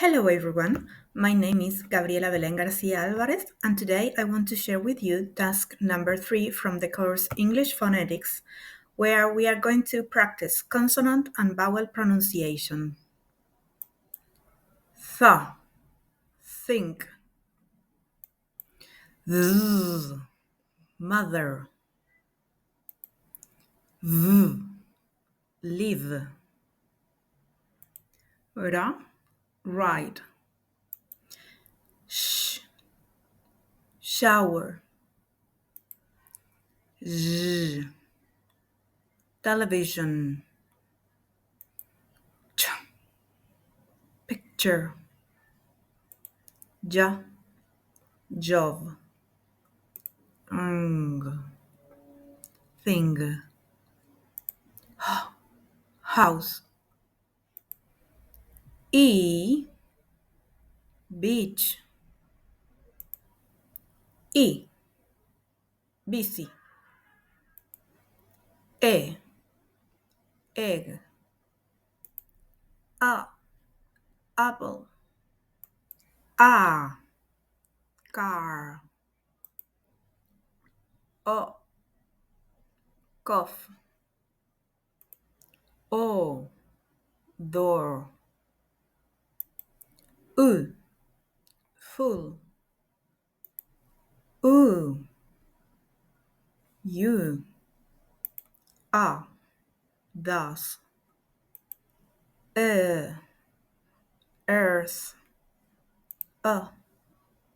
Hello everyone, my name is Gabriela Belén Garcia Alvarez and today I want to share with you task number 3 from the course English Phonetics, where we are going to practice consonant and vowel pronunciation. Th, think. Z, mother. V, live. Ra, ride. Sh, shower. Z, television. Ch, picture. Ja, job. Ng, thing. House. E, beach. E, busy. E, egg. A, apple. A, car. O, cough. O, door. U, full. U, you. A, thus. Earth.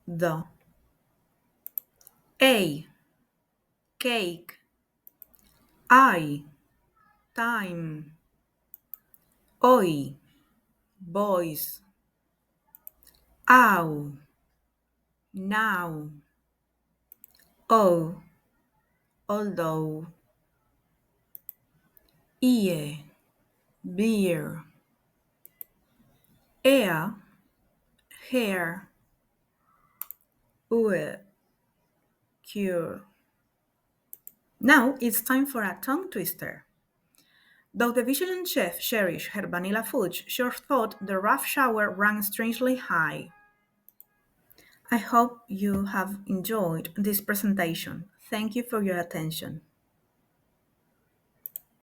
The. A, cake. I, time. Oi, boys. Ow, now. Oh, although. Ear, beer. Ea, hair. Ue, cure. Now it's time for a tongue twister. Though the vigilant chef cherished her vanilla fudge, she thought the rough shower rang strangely high. I hope you have enjoyed this presentation. Thank you for your attention.